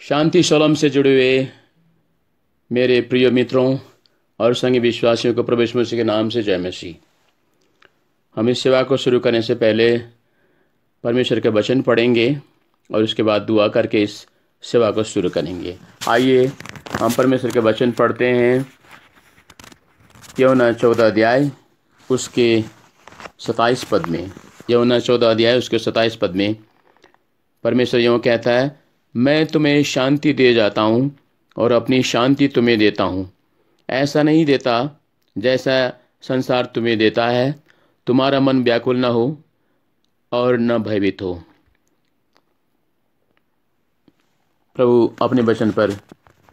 शांति शलोम से जुड़े हुए मेरे प्रिय मित्रों और संगी विश्वासियों को प्रभु यीशु मसीह के नाम से जय मसीह। हम इस सेवा को शुरू करने से पहले परमेश्वर के वचन पढ़ेंगे और उसके बाद दुआ करके इस सेवा को शुरू करेंगे। आइए हम परमेश्वर के वचन पढ़ते हैं। यूहन्ना 14 अध्याय उसके 27 पद में। यूहन्ना 14 अध्याय उसके 27 पद में परमेश्वर यूँ कहता है, मैं तुम्हें शांति दे जाता हूँ और अपनी शांति तुम्हें देता हूँ। ऐसा नहीं देता जैसा संसार तुम्हें देता है। तुम्हारा मन व्याकुल न हो और न भयभीत हो। प्रभु अपने वचन पर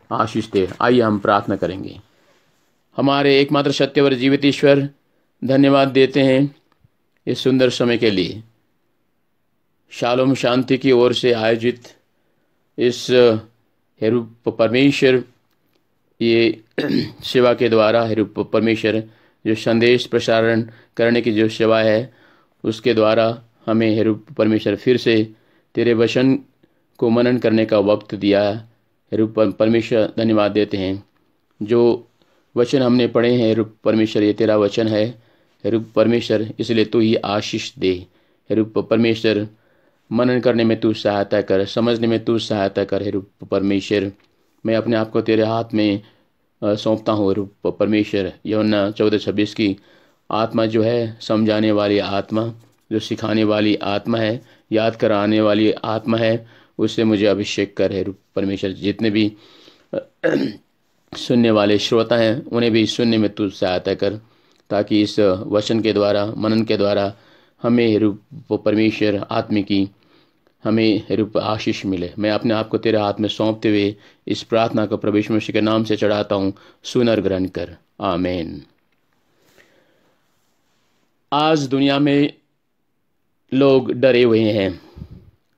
आशीष दे। आइए हम प्रार्थना करेंगे। हमारे एकमात्र सत्य और जीवित ईश्वर, धन्यवाद देते हैं इस सुंदर समय के लिए। शालोम शांति की ओर से आयोजित इस हेरु परमेश्वर ये सेवा के द्वारा हेरु परमेश्वर जो संदेश प्रसारण करने की जो सेवा है, उसके द्वारा हमें हेरु परमेश्वर फिर से तेरे वचन को मनन करने का वक्त दिया। हेरु परमेश्वर धन्यवाद देते हैं। जो वचन हमने पढ़े हैं हेरु परमेश्वर, ये तेरा वचन है हेरु परमेश्वर, इसलिए तू ही आशीष दे। हेरु परमेश्वर मनन करने में तू सहायता कर, समझने में तू सहायता कर। हेरु परमेश्वर मैं अपने आप को तेरे हाथ में सौंपता हूँ। हेरु परमेश्वर यूहन्ना 14:26 की आत्मा जो है, समझाने वाली आत्मा, जो सिखाने वाली आत्मा है, याद कराने वाली आत्मा है, उससे मुझे अभिषेक कर। हेरु परमेश्वर जितने भी सुनने वाले श्रोता हैं उन्हें भी सुनने में तू सहायता कर, ताकि इस वचन के द्वारा, मनन के द्वारा हमें हेरु परमेश्वर आत्मा की हमें हेरु आशीष मिले। मैं अपने आप को तेरे हाथ में सौंपते हुए इस प्रार्थना को प्रभु यीशु मसीह के नाम से चढ़ाता हूँ। सुन और ग्रहण कर, आमीन। आज दुनिया में लोग डरे हुए हैं,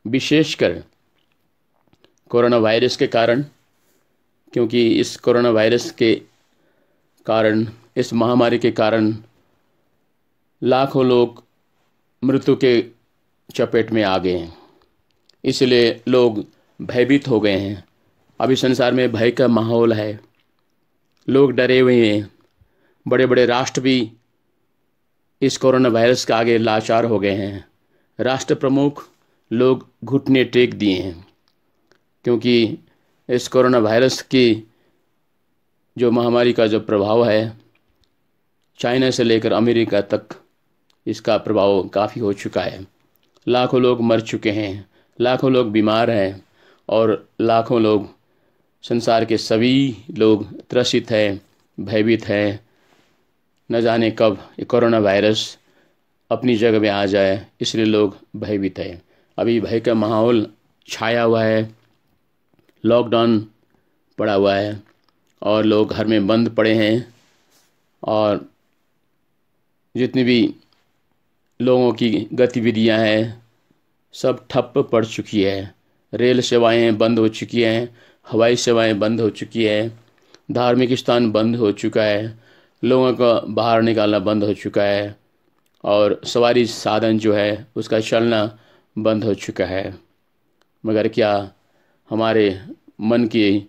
विशेषकर कोरोना वायरस के कारण, क्योंकि इस कोरोना वायरस के कारण, इस महामारी के कारण लाखों लोग मृत्यु के चपेट में आ गए हैं। इसलिए लोग भयभीत हो गए हैं। अभी संसार में भय का माहौल है, लोग डरे हुए हैं। बड़े बड़े राष्ट्र भी इस कोरोना वायरस के आगे लाचार हो गए हैं। राष्ट्र प्रमुख लोग घुटने टेक दिए हैं, क्योंकि इस कोरोना वायरस की जो महामारी का जो प्रभाव है, चाइना से लेकर अमेरिका तक इसका प्रभाव काफ़ी हो चुका है। लाखों लोग मर चुके हैं, लाखों लोग बीमार हैं और लाखों लोग, संसार के सभी लोग त्रसित हैं, भयभीत हैं। न जाने कब ये कोरोना वायरस अपनी जगह में आ जाए, इसलिए लोग भयभीत हैं। अभी भय का माहौल छाया हुआ है, लॉकडाउन पड़ा हुआ है और लोग घर में बंद पड़े हैं और जितनी भी लोगों की गतिविधियां हैं सब ठप पड़ चुकी है। रेल सेवाएं बंद हो चुकी हैं, हवाई सेवाएं बंद हो चुकी हैं, धार्मिक स्थान बंद हो चुका है, लोगों का बाहर निकालना बंद हो चुका है और सवारी साधन जो है उसका चलना बंद हो चुका है। मगर क्या हमारे मन की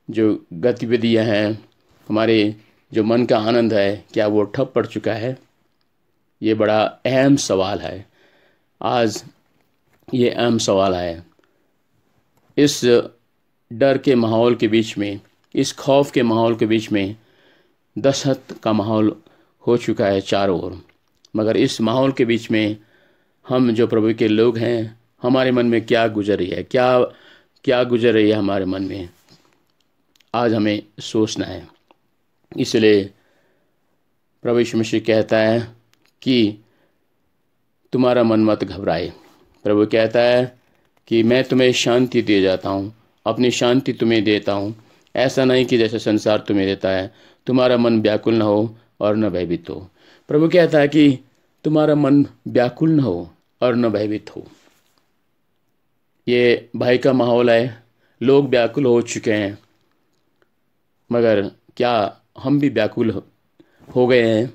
जो गतिविधियां हैं, हमारे जो मन का आनंद है, क्या वो ठप पड़ चुका है? ये बड़ा अहम सवाल है। आज ये अहम सवाल है। इस डर के माहौल के बीच में, इस खौफ के माहौल के बीच में दहशत का माहौल हो चुका है चारों ओर। मगर इस माहौल के बीच में हम जो प्रभु के लोग हैं, हमारे मन में क्या गुजर रही है, क्या गुजर रही है हमारे मन में, आज हमें सोचना है। इसलिए प्रभु यीशु मसीह कहता है कि तुम्हारा मन मत घबराए। प्रभु कहता है कि मैं तुम्हें शांति दे जाता हूँ, अपनी शांति तुम्हें देता हूँ। ऐसा नहीं कि जैसे संसार तुम्हें देता है। तुम्हारा मन व्याकुल न हो और न भयभीत हो। प्रभु कहता है कि तुम्हारा मन व्याकुल न हो और न भयभीत हो। ये भय का माहौल है, लोग व्याकुल हो चुके हैं। मगर क्या हम भी व्याकुल हो गए हैं?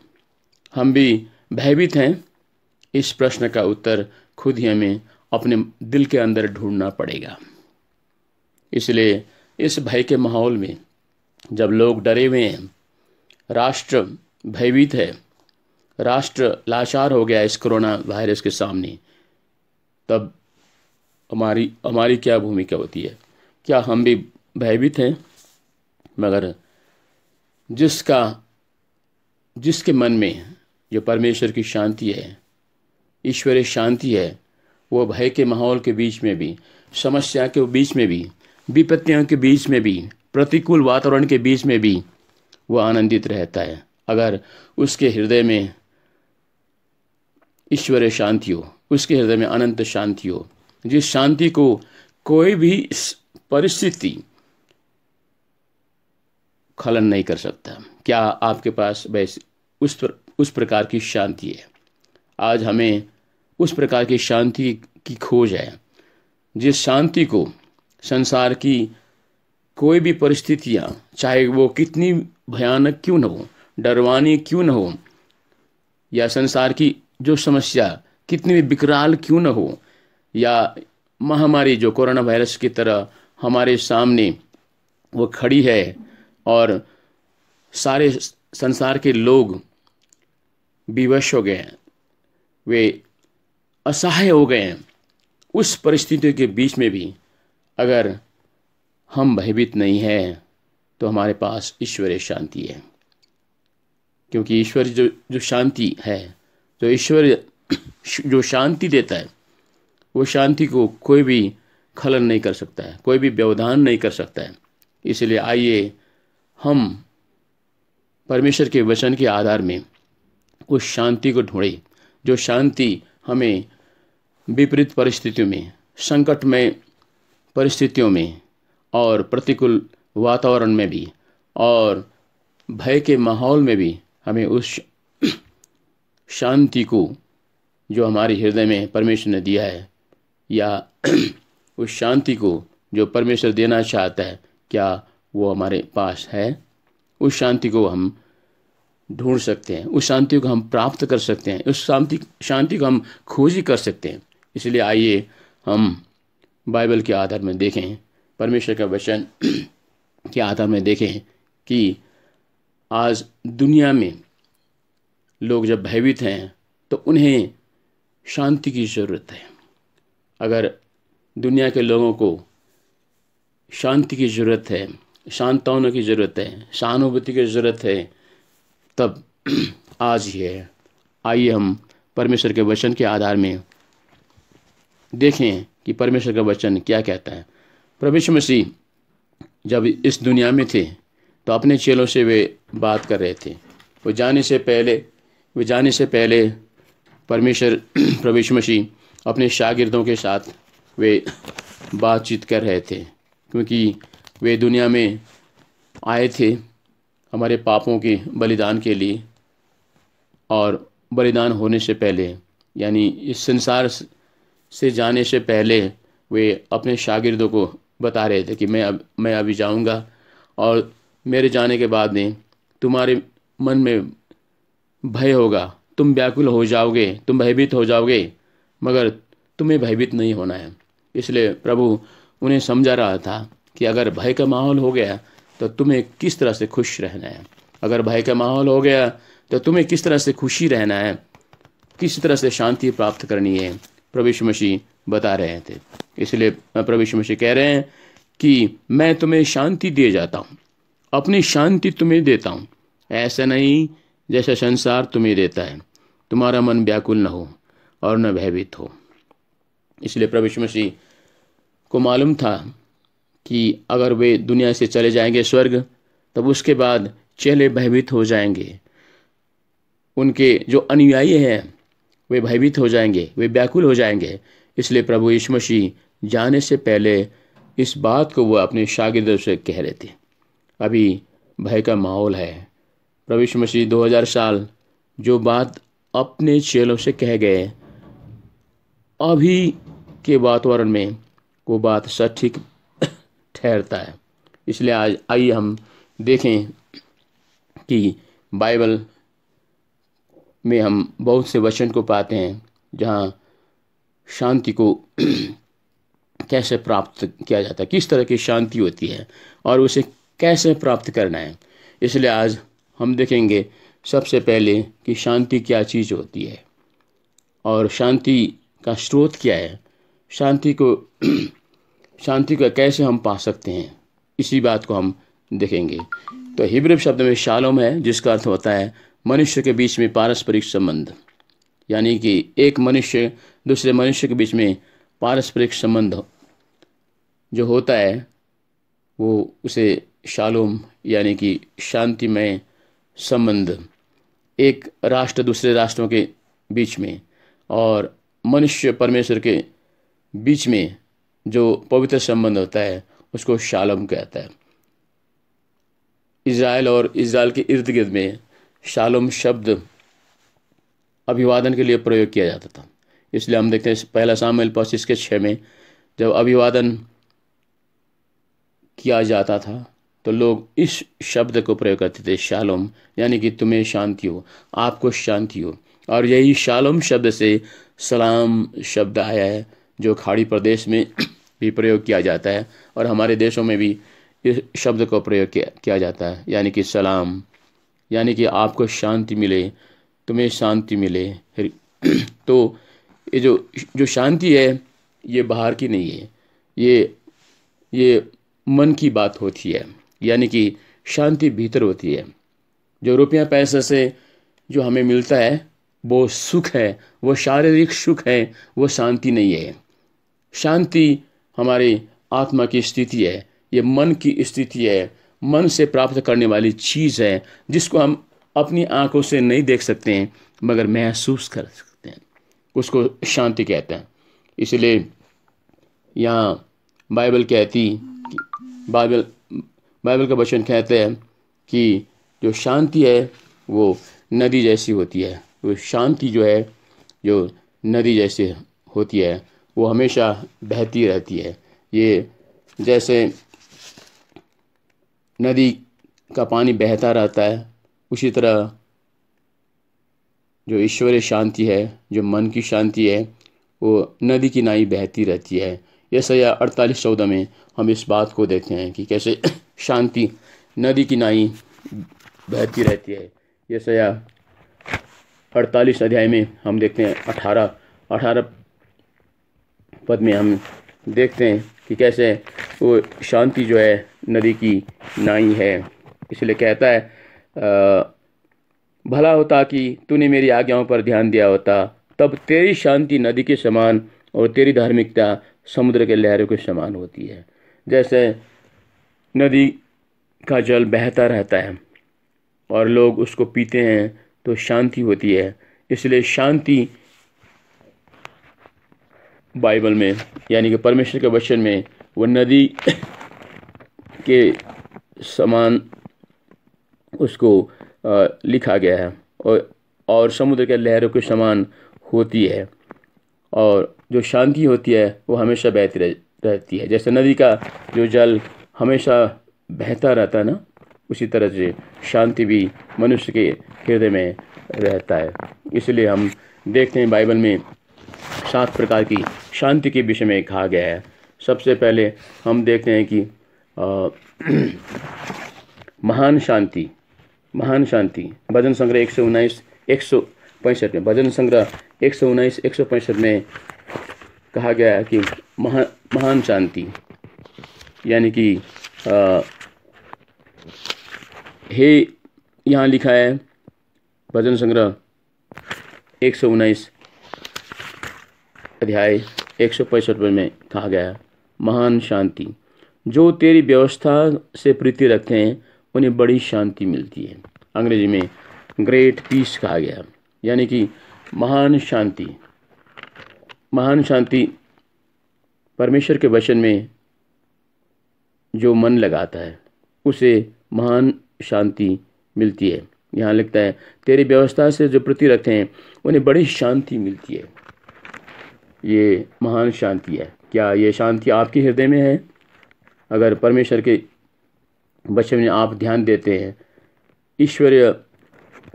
हम भी भयभीत हैं? इस प्रश्न का उत्तर खुद ही हमें अपने दिल के अंदर ढूंढना पड़ेगा। इसलिए इस भय के माहौल में जब लोग डरे हुए हैं, राष्ट्र भयभीत है, राष्ट्र लाचार हो गया इस कोरोना वायरस के सामने, तब हमारी हमारी क्या भूमिका होती है? क्या हम भी भयभीत हैं? मगर जिसके मन में जो परमेश्वर की शांति है, ईश्वरीय शांति है, वो भय के माहौल के बीच में भी, समस्या के बीच में भी, विपत्तियों के बीच में भी, प्रतिकूल वातावरण के बीच में भी वो आनंदित रहता है। अगर उसके हृदय में ईश्वरीय शांति हो, उसके हृदय में अनंत शांति हो, जिस शांति को कोई भी परिस्थिति खलन नहीं कर सकता। क्या आपके पास वैसे उस प्रकार की शांति है? आज हमें उस प्रकार की शांति की खोज है, जिस शांति को संसार की कोई भी परिस्थितियां, चाहे वो कितनी भयानक क्यों न हो, डरवानी क्यों न हो, या संसार की जो समस्या कितनी भी विकराल क्यों न हो, या महामारी जो कोरोना वायरस की तरह हमारे सामने वो खड़ी है और सारे संसार के लोग विवश हो गए हैं, वे असहाय हो गए हैं, उस परिस्थितियों के बीच में भी अगर हम भयभीत नहीं हैं तो हमारे पास ईश्वरीय शांति है। क्योंकि ईश्वर जो शांति है, जो ईश्वर जो शांति देता है, वो शांति को कोई भी खलन नहीं कर सकता है, कोई भी व्यवधान नहीं कर सकता है। इसलिए आइए हम परमेश्वर के वचन के आधार में उस शांति को ढूंढें, जो शांति हमें विपरीत परिस्थितियों में, संकटमय परिस्थितियों में और प्रतिकूल वातावरण में भी और भय के माहौल में भी हमें उस शांति को जो हमारे हृदय में परमेश्वर ने दिया है, या उस शांति को जो परमेश्वर देना चाहता है, क्या वो हमारे पास है? उस शांति को हम ढूंढ सकते हैं, उस शांति को हम प्राप्त कर सकते हैं, उस शांति को हम खोजी कर सकते हैं। इसलिए आइए हम बाइबल के आधार में देखें, परमेश्वर का वचन के आधार में देखें कि आज दुनिया में लोग जब भयभीत हैं तो उन्हें शांति की ज़रूरत है। अगर दुनिया के लोगों को शांति की ज़रूरत है, शांत होने की ज़रूरत है, सहानुभूति की ज़रूरत है, तब आज ही है। आइए हम परमेश्वर के वचन के आधार में देखें कि परमेश्वर का वचन क्या कहता है। प्रभु यीशु मसीह जब इस दुनिया में थे तो अपने चेलों से वे बात कर रहे थे। वो जाने से पहले परमेश्वर प्रभु यीशु मसीह अपने शागिर्दों के साथ वे बातचीत कर रहे थे, क्योंकि वे दुनिया में आए थे हमारे पापों के बलिदान के लिए, और बलिदान होने से पहले, यानी इस संसार से जाने से पहले, वे अपने शागिर्दों को बता रहे थे कि मैं अभी जाऊंगा और मेरे जाने के बाद में तुम्हारे मन में भय होगा, तुम व्याकुल हो जाओगे, तुम भयभीत हो जाओगे, मगर तुम्हें भयभीत नहीं होना है। इसलिए प्रभु उन्हें समझा रहा था कि अगर भय का माहौल हो गया तो तुम्हें किस तरह से खुश रहना है, अगर भय का माहौल हो गया तो तुम्हें किस तरह से खुशी रहना है, किस तरह से शांति प्राप्त करनी है, प्रभु यीशु मसीह बता रहे थे। इसलिए प्रभु यीशु मसीह कह रहे हैं कि मैं तुम्हें शांति दिए जाता हूँ, अपनी शांति तुम्हें देता हूँ, ऐसा नहीं जैसा संसार तुम्हें देता है। तुम्हारा मन व्याकुल न हो और न भयभीत हो। इसलिए प्रभु यीशु मसीह को मालूम था कि अगर वे दुनिया से चले जाएंगे स्वर्ग, तब उसके बाद चेले भयभीत हो जाएंगे, उनके जो अनुयायी हैं वे भयभीत हो जाएंगे, वे व्याकुल हो जाएंगे। इसलिए प्रभु यीशु मसीह जाने से पहले इस बात को वो अपने शागिर्दों से कह रहे थे। अभी भय का माहौल है। प्रभु यीशु मसीह 2000 साल जो बात अपने चेलों से कह गए, अभी के वातावरण में वो बात सटीक ठहरता है। इसलिए आज आइए हम देखें कि बाइबल में हम बहुत से वचन को पाते हैं जहाँ शांति को कैसे प्राप्त किया जाता है, किस तरह की शांति होती है और उसे कैसे प्राप्त करना है। इसलिए आज हम देखेंगे सबसे पहले कि शांति क्या चीज़ होती है और शांति का स्रोत क्या है, शांति को कैसे हम पा सकते हैं, इसी बात को हम देखेंगे। तो हिब्रू शब्द में शालोम है, जिसका अर्थ होता है मनुष्य के बीच में पारस्परिक संबंध, यानी कि एक मनुष्य दूसरे मनुष्य के बीच में पारस्परिक संबंध जो होता है वो उसे शालोम यानी कि शांतिमय संबंध, एक राष्ट्र दूसरे राष्ट्रों के बीच में और मनुष्य परमेश्वर के बीच में जो पवित्र संबंध होता है उसको शालोम कहता है। इज़राइल और इज़राइल के इर्द गिर्द में शालोम शब्द अभिवादन के लिए प्रयोग किया जाता था। इसलिए हम देखते हैं पहला सामुएल 25:6 में जब अभिवादन किया जाता था तो लोग इस शब्द को प्रयोग करते थे, शालोम, यानी कि तुम्हें शांति हो, आपको शांति हो। और यही शालोम शब्द से सलाम शब्द आया है, जो खाड़ी प्रदेश में भी प्रयोग किया जाता है और हमारे देशों में भी इस शब्द को प्रयोग किया जाता है, यानी कि सलाम, यानी कि आपको शांति मिले, तुम्हें शांति मिले। तो ये जो शांति है ये बाहर की नहीं है, ये मन की बात होती है, यानी कि शांति भीतर होती है। जो रुपया पैसे से जो हमें मिलता है वो सुख है, वो शारीरिक सुख है, वो शांति नहीं है। शांति हमारी आत्मा की स्थिति है, ये मन की स्थिति है, मन से प्राप्त करने वाली चीज़ है, जिसको हम अपनी आंखों से नहीं देख सकते हैं मगर महसूस कर सकते हैं, उसको शांति कहते हैं। इसलिए यहाँ बाइबल कहती, बाइबल का वचन कहते हैं कि जो शांति है वो नदी जैसी होती है। वो शांति जो है, जो नदी जैसी होती है, वो हमेशा बहती रहती है। ये जैसे नदी का पानी बहता रहता है, उसी तरह जो ईश्वरीय शांति है, जो मन की शांति है, वो नदी की नाई बहती रहती है। यशायाह 48:14 में हम इस बात को देखते हैं कि कैसे शांति नदी की नाई बहती रहती है। यशायाह 48 अध्याय में हम देखते हैं 18 पद में हम देखते हैं कि कैसे वो शांति जो है नदी की नाई है। इसलिए कहता है, भला होता कि तूने मेरी आज्ञाओं पर ध्यान दिया होता, तब तेरी शांति नदी के समान और तेरी धार्मिकता समुद्र के लहरों के समान होती है। जैसे नदी का जल बहता रहता है और लोग उसको पीते हैं तो शांति होती है। इसलिए शांति बाइबल में, यानी कि परमेश्वर के वचन में, वो नदी के समान उसको लिखा गया है और समुद्र के लहरों के समान होती है। और जो शांति होती है वो हमेशा बहती रहती है। जैसे नदी का जो जल हमेशा बहता रहता है ना, उसी तरह से शांति भी मनुष्य के हृदय में रहता है। इसलिए हम देखते हैं बाइबल में 7 प्रकार की शांति के विषय में कहा गया है। सबसे पहले हम देखते हैं कि महान शांति भजन संग्रह 165 में, भजन संग्रह 165 में कहा गया है कि महान शांति, यानी कि हे, यहाँ लिखा है भजन संग्रह 119 अध्याय 165 में कहा गया है, महान शांति, जो तेरी व्यवस्था से प्रीति रखते हैं उन्हें बड़ी शांति मिलती है। अंग्रेजी में ग्रेट पीस कहा गया, यानी कि महान शांति परमेश्वर के वचन में जो मन लगाता है उसे महान शांति मिलती है। यहाँ लिखता है, तेरी व्यवस्था से जो प्रीति रखते हैं उन्हें बड़ी शांति मिलती है। ये महान शांति है। क्या ये शांति आपके हृदय में है? अगर परमेश्वर के वचन में आप ध्यान देते हैं, ईश्वरीय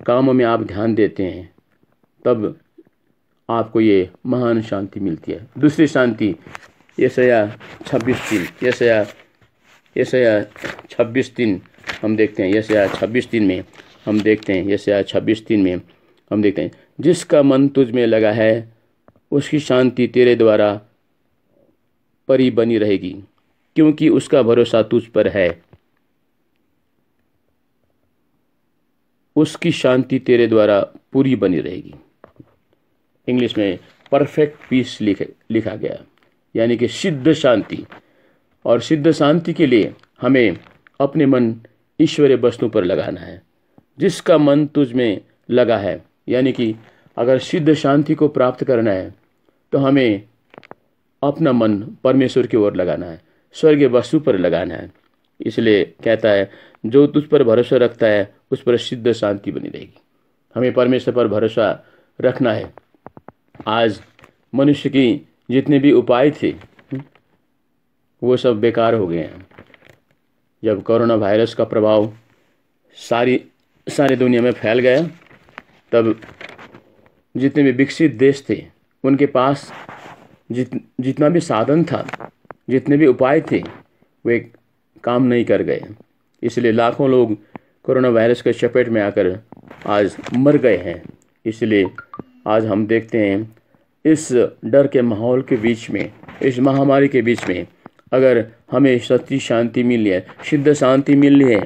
कामों में आप ध्यान देते हैं, तब आपको ये महान शांति मिलती है। दूसरी शांति, यशायाह 26:3, यशायाह 26:3 हम देखते हैं। यशायाह 26:3 में हम देखते हैं, यशायाह 26:3 में हम देखते हैं, जिसका मन तुझ में लगा है उसकी शांति तेरे द्वारा परी बनी रहेगी, क्योंकि उसका भरोसा तुझ पर है। उसकी शांति तेरे द्वारा पूरी बनी रहेगी। इंग्लिश में परफेक्ट पीस लिखा गया, यानी कि सिद्ध शांति। और सिद्ध शांति के लिए हमें अपने मन ईश्वरीय वस्तु पर लगाना है। जिसका मन तुझ में लगा है, यानी कि अगर सिद्ध शांति को प्राप्त करना है तो हमें अपना मन परमेश्वर की ओर लगाना है, स्वर्गीय वस्तु पर लगाना है। इसलिए कहता है, जो तुझ पर भरोसा रखता है उस पर सिद्ध शांति बनी रहेगी। हमें परमेश्वर पर भरोसा रखना है। आज मनुष्य की जितने भी उपाय थे वो सब बेकार हो गए हैं। जब कोरोना वायरस का प्रभाव सारी दुनिया में फैल गया, तब जितने भी विकसित देश थे उनके पास जितना भी साधन था, जितने भी उपाय थे, वे काम नहीं कर गए। इसलिए लाखों लोग कोरोना वायरस के चपेट में आकर आज मर गए हैं। इसलिए आज हम देखते हैं, इस डर के माहौल के बीच में, इस महामारी के बीच में, अगर हमें सच्ची शांति मिली है, सिद्ध शांति मिली है,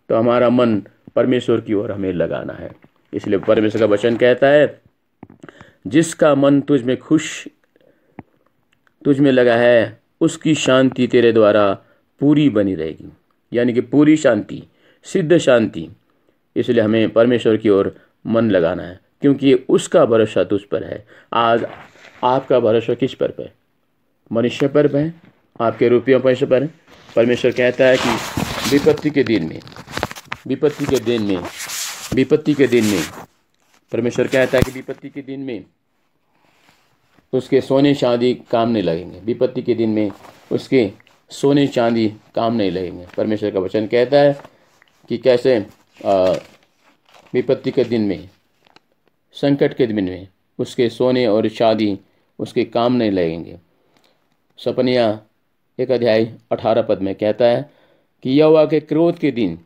तो हमारा मन परमेश्वर की ओर हमें लगाना है। इसलिए परमेश्वर का वचन कहता है, जिसका मन तुझ में लगा है उसकी शांति तेरे द्वारा पूरी बनी रहेगी, यानी कि पूरी शांति, सिद्ध शांति। इसलिए हमें परमेश्वर की ओर मन लगाना है, क्योंकि उसका भरोसा तुझ पर है। आज आपका भरोसा किस पर है? मनुष्य पर है? आपके रुपयों पैसे पर है? परमेश्वर कहता है कि विपत्ति के दिन में परमेश्वर कहता है कि विपत्ति के दिन में उसके सोने चांदी काम नहीं लगेंगे। विपत्ति के दिन में उसके सोने चांदी काम नहीं लगेंगे। परमेश्वर का वचन कहता है कि कैसे विपत्ति के दिन में, संकट के दिन में उसके सोने और चांदी उसके काम नहीं लगेंगे। सपनिया 1:18 में कहता है कि यहोवा के क्रोध के दिन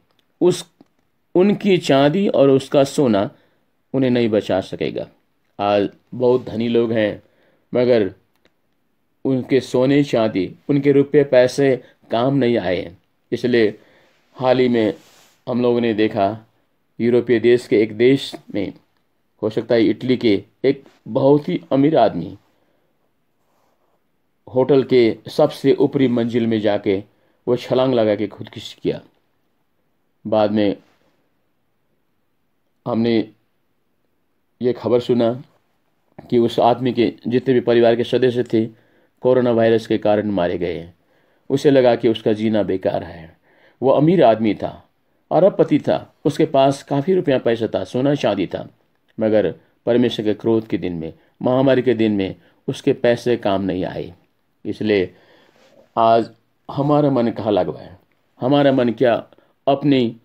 उनकी चांदी और उसका सोना उन्हें नहीं बचा सकेगा। आज बहुत धनी लोग हैं, मगर उनके सोने चांदी, उनके रुपये पैसे काम नहीं आए। इसलिए हाल ही में हम लोगों ने देखा, यूरोपीय देश के एक देश में, हो सकता है इटली के, एक बहुत ही अमीर आदमी होटल के सबसे ऊपरी मंजिल में जाके वो छलांग लगा के खुदकुशी किया। बाद में हमने ये खबर सुना कि उस आदमी के जितने भी परिवार के सदस्य थे कोरोना वायरस के कारण मारे गए हैं। उसे लगा कि उसका जीना बेकार है। वो अमीर आदमी था, अरबपति था, उसके पास काफ़ी रुपया पैसा था, सोना चांदी था, मगर परमेश्वर के क्रोध के दिन में, महामारी के दिन में उसके पैसे काम नहीं आए। इसलिए आज हमारा मन कहाँ लगा हुआ है? हमारा मन क्या अपनी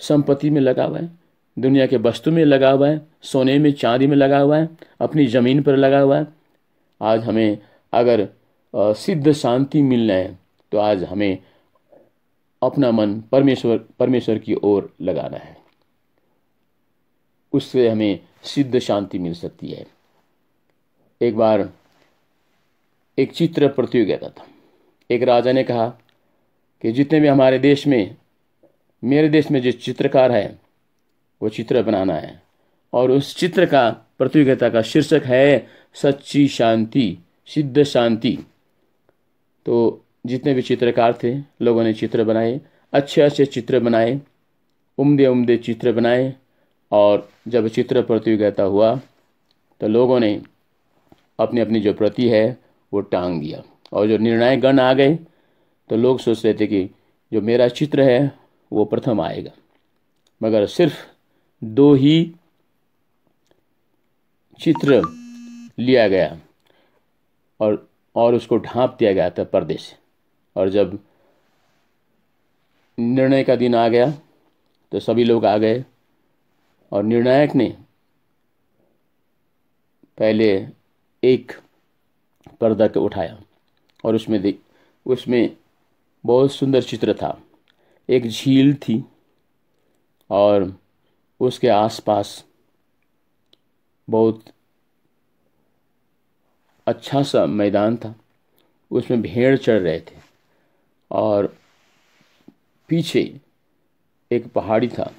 संपत्ति में लगा हुआ है? दुनिया के वस्तु में लगा हुआ है? सोने में, चांदी में लगा हुआ है? अपनी ज़मीन पर लगा हुआ है? आज हमें अगर सिद्ध शांति मिलना है तो आज हमें अपना मन परमेश्वर की ओर लगाना है। उससे हमें सिद्ध शांति मिल सकती है। एक बार एक चित्र प्रतियोगिता था। एक राजा ने कहा कि जितने भी हमारे देश में, मेरे देश में जो चित्रकार है वो चित्र बनाना है, और उस चित्र का प्रतियोगिता का शीर्षक है सच्ची शांति, सिद्ध शांति। तो जितने भी चित्रकार थे, लोगों ने चित्र बनाए, अच्छे अच्छे चित्र बनाए, उम्दे चित्र बनाए। और जब चित्र प्रतियोगिता हुआ तो लोगों ने अपनी अपनी जो प्रति है वो टांग दिया, और जो निर्णायक गण आ गए तो लोग सोच रहे थे कि जो मेरा चित्र है वो प्रथम आएगा, मगर सिर्फ 2 ही चित्र लिया गया और उसको ढांप दिया गया था पर्दे से। और जब निर्णय का दिन आ गया तो सभी लोग आ गए, और निर्णायक ने पहले एक पर्दा को उठाया और उसमें बहुत सुंदर चित्र था। एक झील थी और उसके आसपास बहुत अच्छा सा मैदान था, उसमें भेड़ चढ़ रहे थे और पीछे एक पहाड़ी था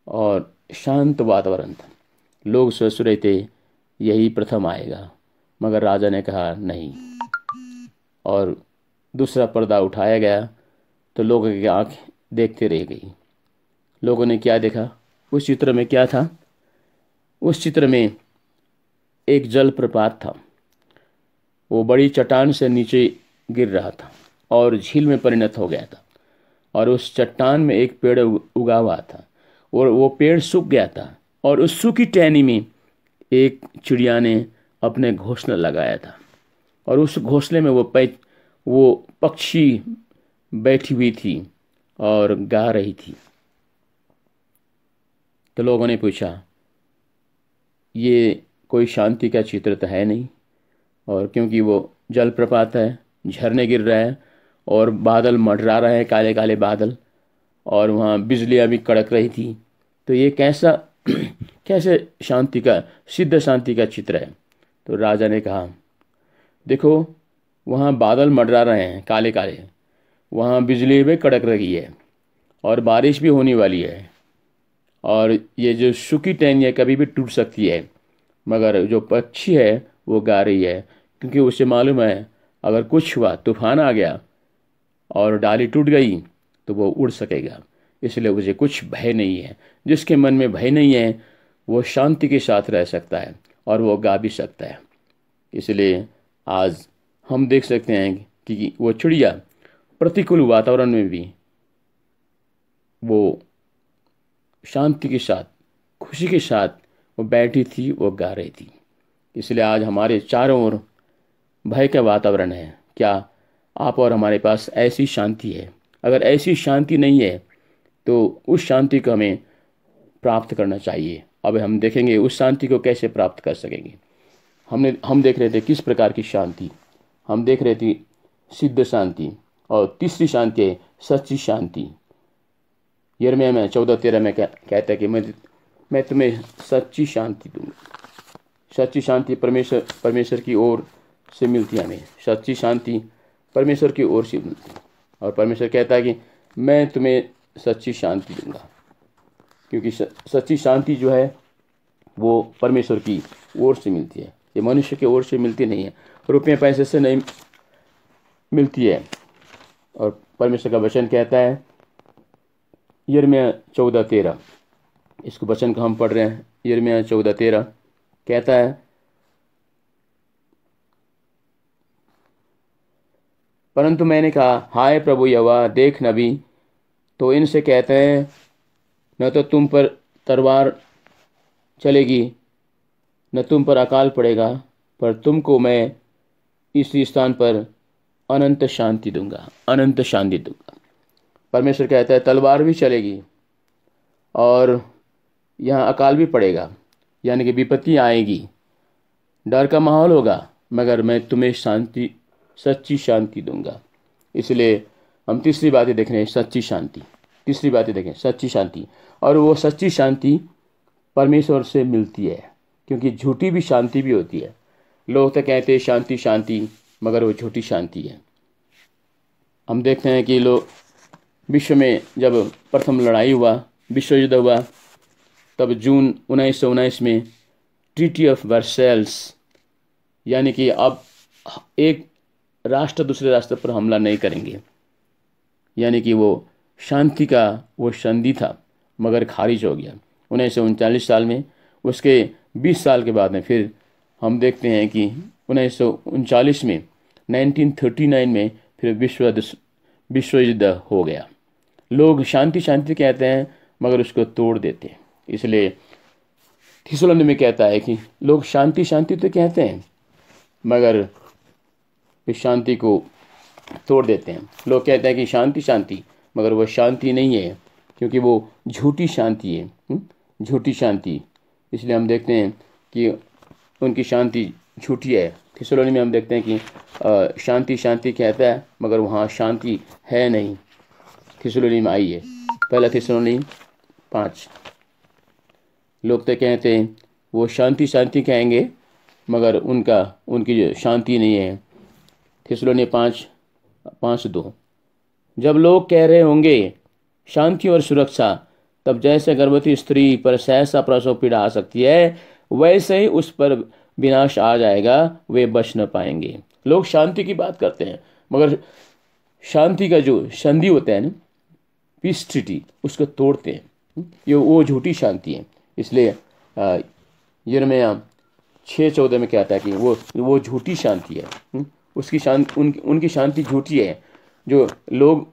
और शांत वातावरण था। लोग सोच रहे थे यही प्रथम आएगा, मगर राजा ने कहा नहीं। और दूसरा पर्दा उठाया गया तो लोगों की आंख देखते रह गई। लोगों ने क्या देखा? उस चित्र में क्या था? उस चित्र में एक जलप्रपात था। वो बड़ी चट्टान से नीचे गिर रहा था और झील में परिणत हो गया था। और उस चट्टान में एक पेड़ उगा हुआ था और वो पेड़ सूख गया था और उस सूखी टहनी में एक चिड़िया ने अपने घोंसला लगाया था और उस घोंसले में वो पक्षी बैठी हुई थी और गा रही थी। तो लोगों ने पूछा, ये कोई शांति का चित्र तो है नहीं। और क्योंकि वो जलप्रपात है, झरने गिर रहा है और बादल मंडरा रहे हैं, काले काले बादल, और वहाँ बिजलियाँ भी कड़क रही थी, तो ये कैसे सिद्ध शांति का चित्र है। तो राजा ने कहा, देखो वहाँ बादल मंडरा रहे हैं काले काले, वहाँ बिजली भी कड़क रही है और बारिश भी होने वाली है, और ये जो सूखी टहनियाँ कभी भी टूट सकती है, मगर जो पक्षी है वो गा रही है, क्योंकि उसे मालूम है अगर कुछ हुआ, तूफान आ गया और डाली टूट गई तो वो उड़ सकेगा, इसलिए उसे कुछ भय नहीं है। जिसके मन में भय नहीं है वो शांति के साथ रह सकता है और वो गा भी सकता है। इसलिए आज हम देख सकते हैं कि वो चिड़िया प्रतिकूल वातावरण में भी वो शांति के साथ, खुशी के साथ वो बैठी थी, वो गा रही थी। इसलिए आज हमारे चारों ओर भय का वातावरण है। क्या आप और हमारे पास ऐसी शांति है? अगर ऐसी शांति नहीं है तो उस शांति को हमें प्राप्त करना चाहिए। अब हम देखेंगे उस शांति को कैसे प्राप्त कर सकेंगे। हम देख रहे थे किस प्रकार की शांति। हम देख रहे थे सिद्ध शांति, और तीसरी शांति है सच्ची शांति। यिर्मयाह में 14:13 में कहता है कि मैं तुम्हें सच्ची शांति दूंगा। सच्ची शांति परमेश्वर की ओर से मिलती है हमें। सच्ची शांति परमेश्वर की ओर से मिलती है, और परमेश्वर कहता है कि मैं तुम्हें सच्ची शांति दूंगा, क्योंकि सच्ची शांति जो है वो परमेश्वर की ओर से मिलती है। ये मनुष्य की ओर से मिलती नहीं है, रुपये पैसे से नहीं मिलती है। और परमेश्वर का वचन कहता है यिर्मयाह 14:13, इसको वचन को हम पढ़ रहे हैं। यिर्मयाह 14:13 कहता है, परंतु मैंने कहा, हाय प्रभु यहोवा, देख नबी तो इनसे कहते हैं, न तो तुम पर तलवार चलेगी न तुम पर अकाल पड़ेगा, पर तुमको मैं इसी स्थान पर अनंत शांति दूंगा, अनंत शांति दूंगा। परमेश्वर कहता है तलवार भी चलेगी और यहाँ अकाल भी पड़ेगा, यानी कि विपत्ति आएगी, डर का माहौल होगा, मगर मैं तुम्हें शांति, सच्ची शांति दूंगा। इसलिए हम तीसरी बातें देख रहे हैं, सच्ची शांति। तीसरी बातें देखें, सच्ची शांति। और वो सच्ची शांति परमेश्वर से मिलती है, क्योंकि झूठी भी शांति भी होती है। लोग तो कहते हैं शांति शांति, मगर वो झूठी शांति है। हम देखते हैं कि लोग विश्व में जब प्रथम लड़ाई हुआ, विश्व युद्ध हुआ, तब जून 1919 में ट्रीटी ऑफ वर्सेल्स, यानी कि अब एक राष्ट्र दूसरे राष्ट्र पर हमला नहीं करेंगे, यानी कि वो शांति का वो संधि था, मगर खारिज हो गया 1939 साल में। उसके 20 साल के बाद में फिर हम देखते हैं कि 1939 में 1939 में फिर विश्व युद्ध हो गया। लोग शांति शांति कहते हैं मगर उसको तोड़ देते हैं। इसलिए थिस्सलुनीके में कहता है कि लोग शांति शांति तो कहते हैं मगर इस शांति को तोड़ देते हैं। लोग कहते हैं कि शांति शांति, मगर वो शांति नहीं है, क्योंकि वो झूठी शांति है, झूठी शांति। इसलिए हम देखते हैं कि उनकी शांति झूठी है। थिस्सलुनी में हम देखते हैं कि शांति शांति कहता है मगर वहाँ शांति है नहीं। थिस्सलुनी में आई है, पहला थिस्सलुनी 5। लोग तो कहते हैं वो शांति शांति कहेंगे मगर उनकी जो शांति नहीं है। थिस्सलुनी 5:2। जब लोग कह रहे होंगे शांति और सुरक्षा, तब जैसे गर्भवती स्त्री पर सहसा प्रसव पीड़ा आ सकती है, वैसे ही उस पर विनाश आ जाएगा, वे बच न पाएंगे। लोग शांति की बात करते हैं मगर शांति का जो संधि होता है ना, पीस ट्रीटी, उसको तोड़ते हैं। ये वो झूठी शांति है। इसलिए यिर्मयाह 6:14 में कहता है कि वो झूठी शांति है। उसकी शांति उनकी शांति झूठी है। जो लोग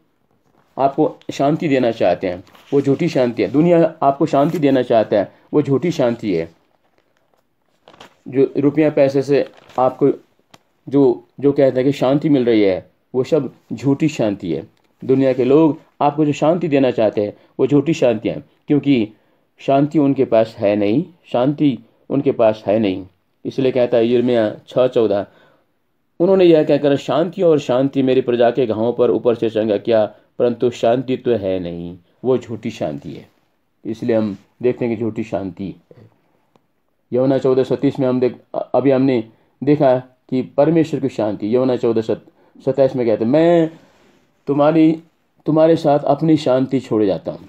आपको शांति देना चाहते हैं वो झूठी शांति है। दुनिया आपको शांति देना चाहता है वो झूठी शांति है। जो रुपया पैसे से आपको जो कहते हैं कि शांति मिल रही है, वो सब झूठी शांति है। दुनिया के लोग आपको जो शांति देना चाहते हैं वो झूठी शांति है, क्योंकि शांति उनके पास है नहीं, शांति उनके पास है नहीं। इसलिए कहता है यिर्मयाह 6:14, उन्होंने यह कहकर शांति और शांति मेरी प्रजा के घावों पर ऊपर से चंगा किया, परंतु शांति तो है नहीं, वो झूठी शांति है। इसलिए हम देखते हैं कि झूठी शांति है। यूहन्ना 14:37 में अभी हमने देखा कि परमेश्वर की शांति। यूहन्ना 14:27 में कहते हैं, मैं तुम्हारे साथ अपनी शांति छोड़े जाता हूँ।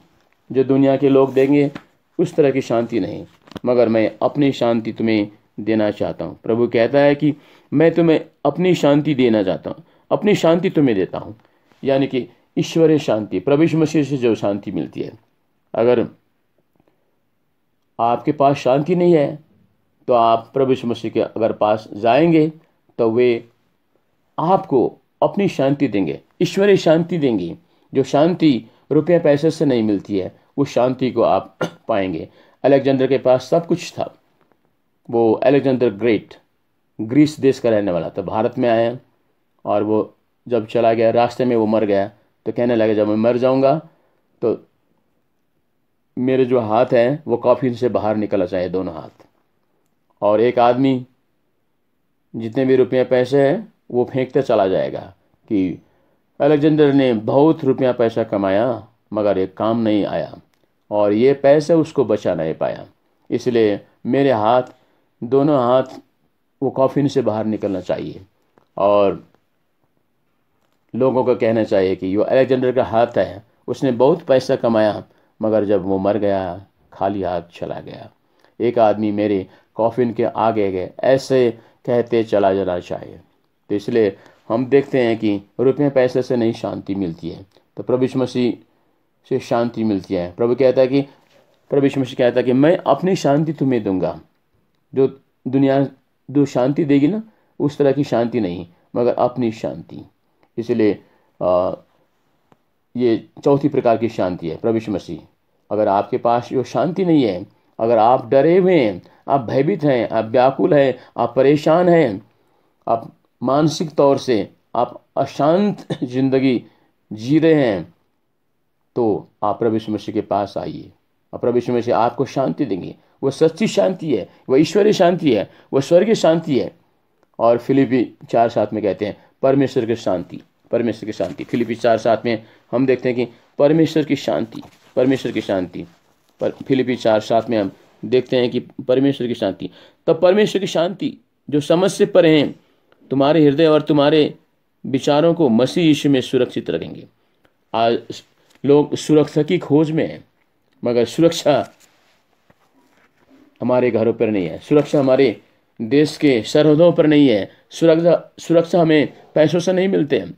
जो दुनिया के लोग देंगे उस तरह की शांति नहीं, मगर मैं अपनी शांति तुम्हें देना चाहता हूँ। प्रभु कहता है कि मैं तुम्हें अपनी शांति देना चाहता हूँ, अपनी शांति तुम्हें देता हूँ। यानी कि ईश्वरीय शांति, प्रभु यीशु मसीह से जो शांति मिलती है। अगर आपके पास शांति नहीं है तो आप प्रभु यीशु मसीह के अगर पास जाएंगे तो वे आपको अपनी शांति देंगे, ईश्वरीय शांति देंगी। जो शांति रुपये पैसे से नहीं मिलती है, उस शांति को आप पाएंगे। अलेक्जेंडर के पास सब कुछ था। वो अलेक्जेंडर ग्रेट ग्रीस देश का रहने वाला था, भारत में आया और वो जब चला गया, रास्ते में वो मर गया तो कहने लगा जब मैं मर जाऊंगा तो मेरे जो हाथ हैं वो कॉफिन से बाहर निकलना चाहिए, दोनों हाथ। और एक आदमी जितने भी रुपये पैसे हैं वो फेंकते चला जाएगा कि अलेक्जेंडर ने बहुत रुपया पैसा कमाया मगर एक काम नहीं आया और ये पैसे उसको बचा नहीं पाया, इसलिए मेरे हाथ, दोनों हाथ वो कॉफिन से बाहर निकलना चाहिए। और लोगों को कहना चाहिए कि जो अलेक्जेंडर का हाथ है उसने बहुत पैसा कमाया मगर जब वो मर गया खाली हाथ चला गया। एक आदमी मेरे कॉफिन के आगे गए, ऐसे कहते चला जाना चाहिए। तो इसलिए हम देखते हैं कि रुपये पैसे से नहीं शांति मिलती है, तो प्रभु यीशु मसीह से शांति मिलती है। प्रभु यीशु मसीह कहता है कि मैं अपनी शांति तुम्हें दूंगा। जो दुनिया जो शांति देगी ना, उस तरह की शांति नहीं, मगर अपनी शांति। इसलिए ये चौथी प्रकार की शांति है प्रभु यीशु मसीह। अगर आपके पास जो शांति नहीं है, अगर आप डरे हुए हैं, आप भयभीत हैं, आप व्याकुल हैं, आप परेशान हैं, आप मानसिक तौर से आप अशांत जिंदगी जी रहे हैं, तो आप प्रभु यीशु मसीह के पास आइए और प्रभु यीशु मसीह आपको शांति देंगे। वो सच्ची शांति है, वह ईश्वरीय शांति है, वह स्वर्गीय शांति है। और फिलिपी 4:7 में कहते हैं परमेश्वर की शांति, परमेश्वर की शांति। फिलिपी 4:7 में हम देखते हैं कि परमेश्वर की शांति, परमेश्वर की शांति। पर फिलिपी 4:7 में हम देखते हैं कि परमेश्वर की शांति। तब परमेश्वर की शांति जो समझ से परे हैं, तुम्हारे हृदय और तुम्हारे विचारों को मसीह यीशु में सुरक्षित रखेंगे। आज लोग सुरक्षा की खोज में हैं, मगर सुरक्षा हमारे घरों पर नहीं है, सुरक्षा हमारे देश के सरहदों पर नहीं है, सुरक्षा हमें पैसों से नहीं मिलते हैं,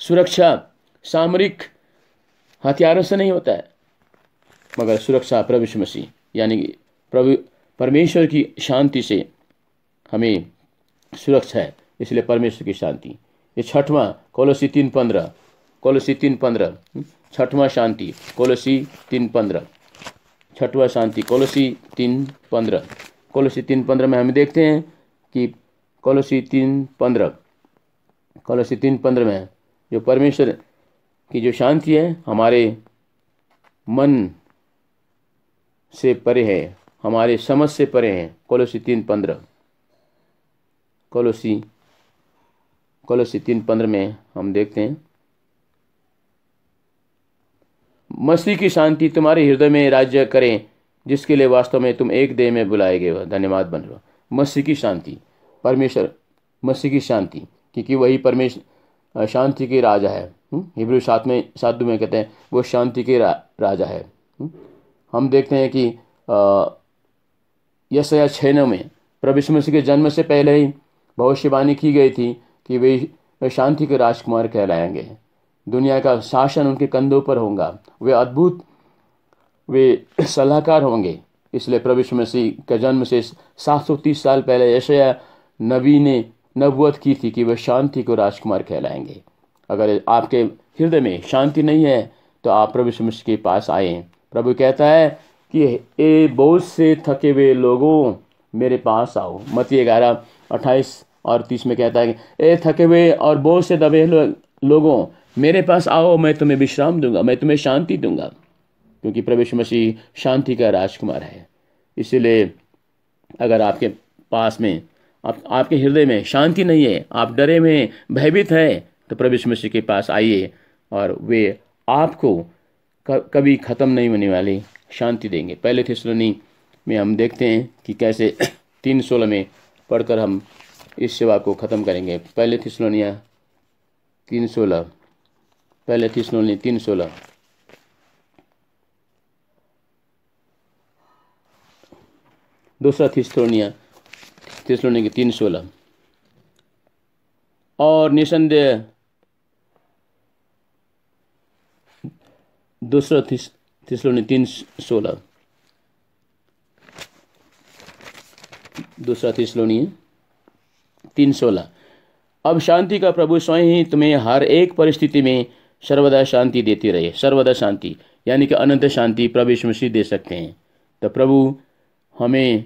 सुरक्षा सामरिक हथियारों से नहीं होता है, मगर सुरक्षा प्रभु यीशु मसीह यानी कि परमेश्वर की शांति से हमें सुरक्षा है। इसलिए परमेश्वर की शांति। ये छठवां कोलोसी 3:15 छठवां शांति कोलोसी 3:15 छठवां शांति कोलोसी 3:15 में हम देखते हैं कि कोलोसी 3:15 में जो परमेश्वर की जो शांति है हमारे मन से परे है, हमारे समझ से परे है। कोलोसी कोलोसी 3:15 में हम देखते हैं, मसीह की शांति तुम्हारे हृदय में राज्य करें, जिसके लिए वास्तव में तुम एक देह में बुलाए गए हो। धन्यवाद बन रहो। मसीह की शांति, परमेश्वर मसीह की शांति, क्योंकि वही परमेश्वर शांति के राजा है। हिब्रू 7 में कहते हैं वो शांति के राजा है। हम देखते हैं कि यशायाह 6 में प्रभु यीशु मसीह के जन्म से पहले ही भविष्यवाणी की गई थी कि वे शांति के राजकुमार कहलाएंगे। दुनिया का शासन उनके कंधों पर होगा। वे अद्भुत, वे सलाहकार होंगे। इसलिए प्रभु यीशु मसीह के जन्म से 730 साल पहले यशायाह नबी ने नबूवत की थी कि वे शांति को राजकुमार कहलाएंगे। अगर आपके हृदय में शांति नहीं है तो आप प्रभु यीशु मसीह के पास आए। प्रभु कहता है कि ए बोझ से थके हुए लोगों मेरे पास आओ। मत्ती 11:28 और 30 में कहता है कि ए थके हुए और बोझ से दबे लोगों मेरे पास आओ, मैं तुम्हें विश्राम दूंगा, मैं तुम्हें शांति दूंगा। क्योंकि प्रभु यीशु मसीह शांति का राजकुमार है। इसलिए अगर आपके पास में आपके हृदय में शांति नहीं है, आप डरे हुए भयभीत हैं, तो प्रभु यीशु मसीह के पास आइए और वे आपको कभी ख़त्म नहीं होने वाली शांति देंगे। पहले थिस्सलुनी में हम देखते हैं कि कैसे 3:16 में पढ़कर हम इस सेवा को ख़त्म करेंगे। पहले थिस्सलुनी 3:16, पहले थिस्सलुनी 3:16। दूसरा थिस्सलुनी 3:16। और निसंदेह दूसरा थिस्सलुनी 3:16, दूसरा थिस्सलुनी 3:16। अब शांति का प्रभु स्वयं ही तुम्हें हर एक परिस्थिति में सर्वदा शांति देती रहे। सर्वदा शांति यानी कि अनंत शांति प्रभु यीशु मसीह दे सकते हैं। तो प्रभु हमें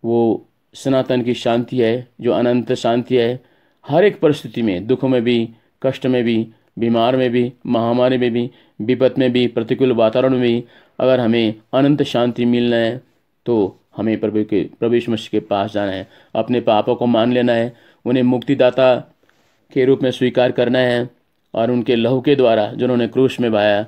वो सनातन की शांति है, जो अनंत शांति है। हर एक परिस्थिति में, दुख में भी, कष्ट में भी, बीमार में भी, महामारी में भी, विपत में भी, प्रतिकूल वातावरण में भी, अगर हमें अनंत शांति मिलना है तो हमें प्रभु यीशु मसीह के पास जाना है, अपने पापों को मान लेना है, उन्हें मुक्तिदाता के रूप में स्वीकार करना है और उनके लहू के द्वारा जो उन्होंने क्रूस में बहाया,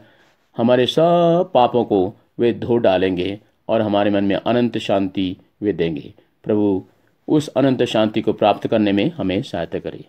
हमारे सब पापों को वे धो डालेंगे और हमारे मन में अनंत शांति वे देंगे। प्रभु उस अनंत शांति को प्राप्त करने में हमें सहायता करिए।